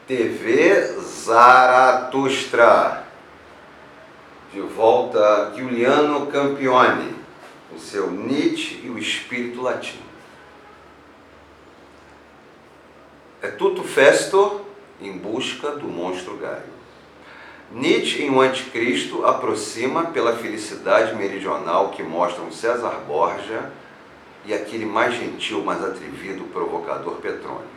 TV Zaratustra. De volta Giuliano Campione, o seu Nietzsche e o espírito latino. É tutto festo em busca do monstro Gaio. Nietzsche, em O Anticristo, aproxima pela felicidade meridional que mostram César Borgia e aquele mais gentil, mais atrevido provocador Petrônio,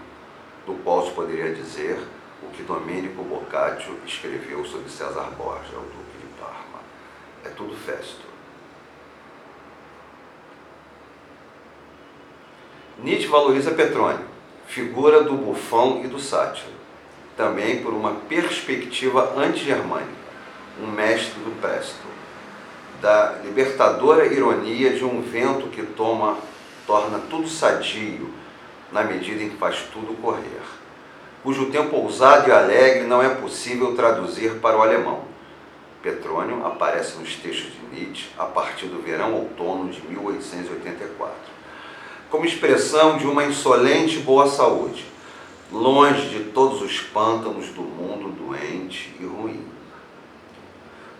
do qual se poderia dizer o que Domenico Boccaccio escreveu sobre César Borgia, o Duque de Parma. É tudo festo. Nietzsche valoriza Petrônio, figura do bufão e do sátiro, também por uma perspectiva anti-germânica, um mestre do presto, da libertadora ironia de um vento que torna tudo sadio na medida em que faz tudo correr, cujo tempo ousado e alegre não é possível traduzir para o alemão. Petrônio aparece nos textos de Nietzsche a partir do verão-outono de 1884, como expressão de uma insolente boa saúde, longe de todos os pântanos do mundo doente e ruim.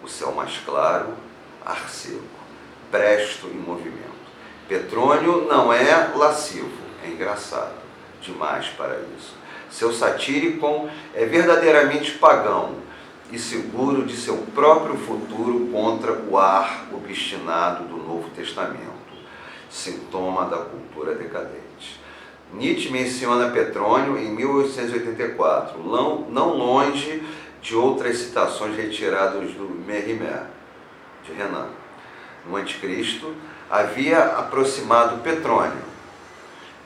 O céu mais claro, ar seco, presto em movimento. Petrônio não é lascivo, é engraçado demais para isso. Seu satírico é verdadeiramente pagão e seguro de seu próprio futuro contra o ar obstinado do Novo Testamento, sintoma da cultura decadente. Nietzsche menciona Petrônio em 1884, não longe de outras citações retiradas do Mérimée, de Renan. No Anticristo, havia aproximado Petrônio.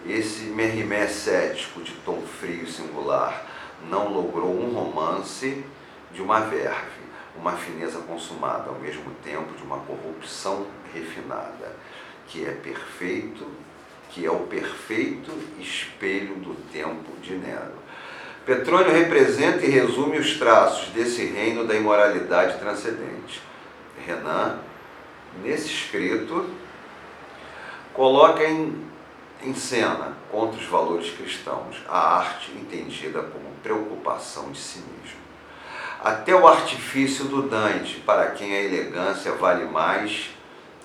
Esse Mérimée cético, de tom frio e singular, não logrou um romance de uma verve, uma fineza consumada, ao mesmo tempo de uma corrupção refinada, que é o perfeito espelho do tempo de Nero. Petrônio representa e resume os traços desse reino da imoralidade transcendente. Renan, nesse escrito, coloca em cena, contra os valores cristãos, a arte entendida como preocupação de si mesmo. Até o artifício do Dante, para quem a elegância vale mais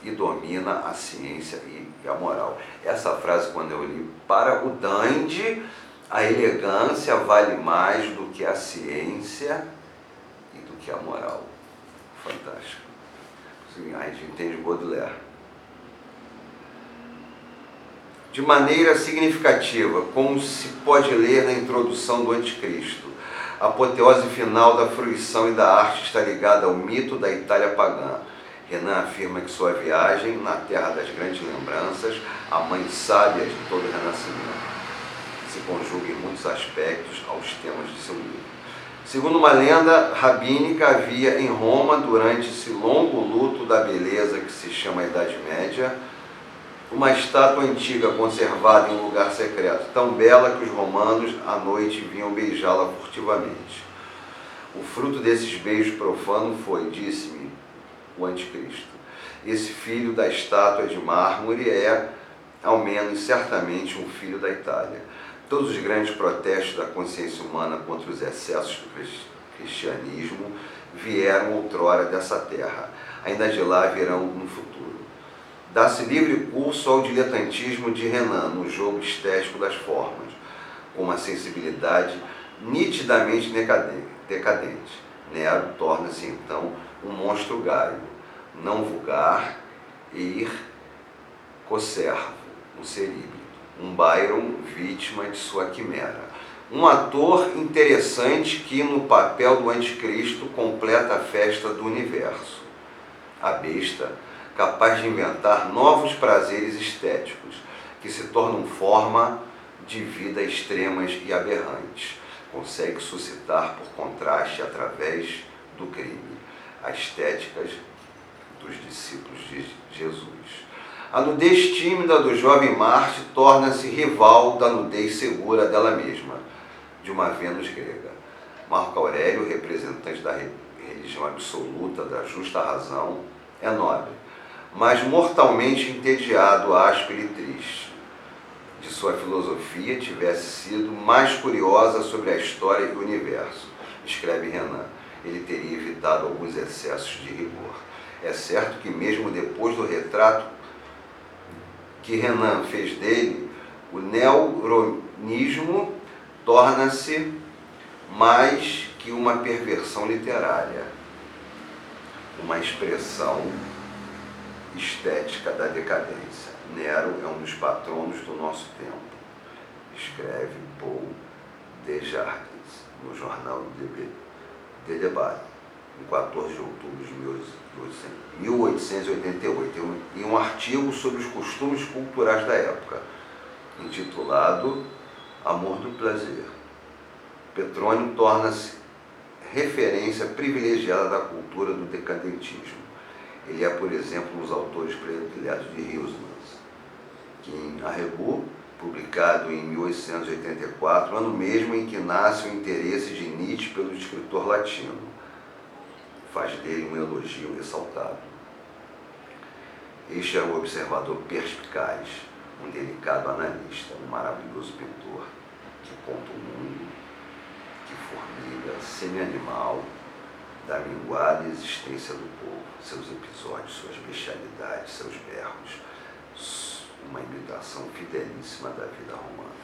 e domina a ciência e a moral. Essa frase, quando eu li, para o Dante, a elegância vale mais do que a ciência e do que a moral. Fantástico. A gente entende Baudelaire. De maneira significativa, como se pode ler na introdução do Anticristo, a apoteose final da fruição e da arte está ligada ao mito da Itália pagã. Renan afirma que sua viagem na terra das grandes lembranças, a mãe sábia de todo o Renascimento, se conjuga em muitos aspectos aos temas de seu livro. Segundo uma lenda rabínica, havia em Roma, durante esse longo luto da beleza que se chama Idade Média, uma estátua antiga conservada em um lugar secreto, tão bela que os romanos à noite vinham beijá-la furtivamente. O fruto desses beijos profanos foi, disse-me o Anticristo, esse filho da estátua de mármore é, ao menos certamente, um filho da Itália. Todos os grandes protestos da consciência humana contra os excessos do cristianismo vieram outrora dessa terra, ainda de lá virão no futuro. Dá-se livre curso ao diletantismo de Renan no jogo estético das formas, com uma sensibilidade nitidamente decadente. Nero torna-se então um monstro gaio, não vulgar, e coservo, um ceríbeo, um Byron vítima de sua quimera. Um ator interessante que, no papel do Anticristo, completa a festa do universo. A besta, capaz de inventar novos prazeres estéticos, que se tornam forma de vida extremas e aberrantes. Consegue suscitar, por contraste, através do crime, as estéticas dos discípulos de Jesus. A nudez tímida do jovem Marte torna-se rival da nudez segura dela mesma, de uma Vênus grega. Marco Aurélio, representante da religião absoluta, da justa razão, é nobre, mas mortalmente entediado, áspero e triste. de sua filosofia tivesse sido mais curiosa sobre a história e o universo, escreve Renan. Ele teria evitado alguns excessos de rigor. É certo que mesmo depois do retrato que Renan fez dele, o neuronismo torna-se mais que uma perversão literária, uma expressão estética da decadência. Nero é um dos patronos do nosso tempo, escreve Paul Desjardins no jornal de Debate, em 14 de outubro de 1888, em um artigo sobre os costumes culturais da época, intitulado Amor do Prazer. Petrônio torna-se referência privilegiada da cultura do decadentismo. Ele é, por exemplo, um dos autores prediletos de Huysmans, que em Arrebu, publicado em 1884, ano mesmo em que nasce o interesse de Nietzsche pelo escritor latino, faz dele um elogio ressaltado. Este era um observador perspicaz, um delicado analista, um maravilhoso pintor, que conta o mundo, que formiga, semi-animal, da minguada existência do povo, seus episódios, suas bestialidades, seus berros, uma imitação fidelíssima da vida romana.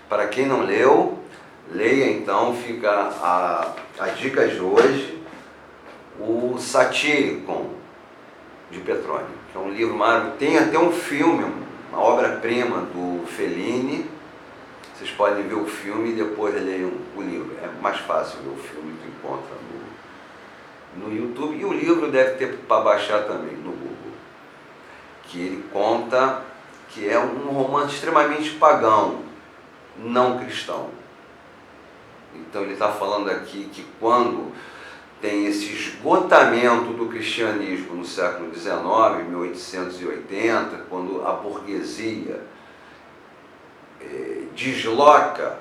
Para quem não leu, leia então, fica a dica de hoje, o Satyricon, de Petrônio, que é um livro maravilhoso. Tem até um filme, uma obra-prima do Fellini. Vocês podem ver o filme e depois leiam o livro. É mais fácil ver o filme que encontra no YouTube. E o livro deve ter para baixar também no Google. Que ele conta que é um romance extremamente pagão, não cristão. Então ele está falando aqui que quando tem esse esgotamento do cristianismo no século XIX, 1880, quando a burguesia desloca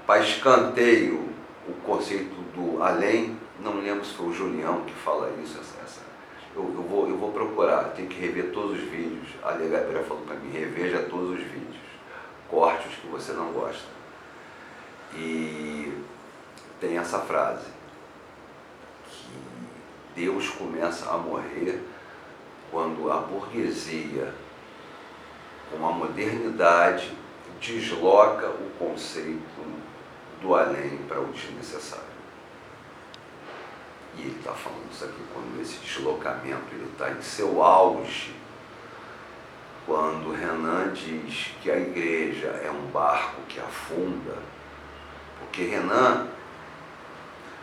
para escanteio o conceito do além. Não lembro se foi o Julião que fala isso. Eu vou procurar, tenho que rever todos os vídeos. A Lia Gabriela falou para mim, reveja todos os vídeos, corte os que você não gosta. E tem essa frase, que Deus começa a morrer quando a burguesia, com a modernidade, desloca o conceito do além para o desnecessário. E ele está falando isso aqui quando esse deslocamento está em seu auge, quando Renan diz que a igreja é um barco que afunda, porque Renan,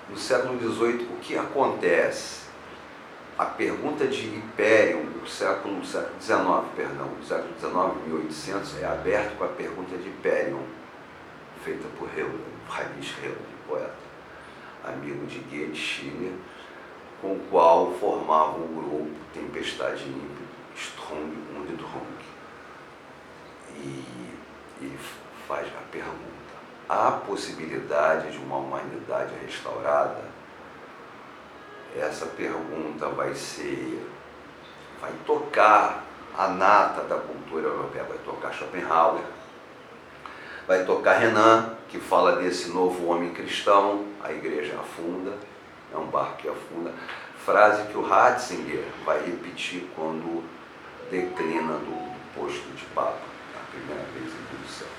no século XVIII, o que acontece? A pergunta de Hipérion, do século XIX, do século XIX, 1800, é aberto com a pergunta de Hipérion, feita por Hölderlin, Heinrich Hölderlin, poeta, amigo de Goethe, Schiller, com o qual formava o grupo Tempestade e Ímpeto, Strong und Drunk. E ele faz a pergunta: há possibilidade de uma humanidade restaurada? Essa pergunta vai tocar a nata da cultura europeia, vai tocar Schopenhauer, vai tocar Renan, que fala desse novo homem cristão, a igreja afunda, é um barco que afunda, frase que o Ratzinger vai repetir quando declina do posto de Papa, a primeira vez em 2 séculos.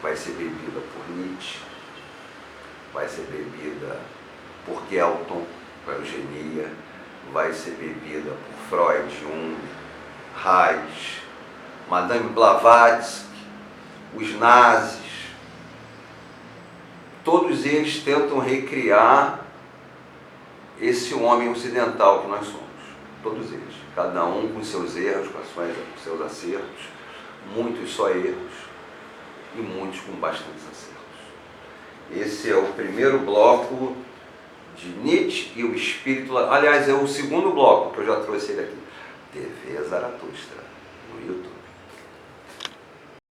Vai ser bebida por Nietzsche, vai ser bebida por Gelton, por Eugenia, vai ser bebida por Freud, Jung, Reich, Madame Blavatsky, os nazis. Todos eles tentam recriar esse homem ocidental que nós somos, todos eles, cada um com seus erros, com seus acertos, muitos só erros e muitos com bastantes acertos. Esse é o primeiro bloco de Nietzsche e o espírito, aliás, é o segundo bloco que eu já trouxe ele aqui, TV Zaratustra, no YouTube.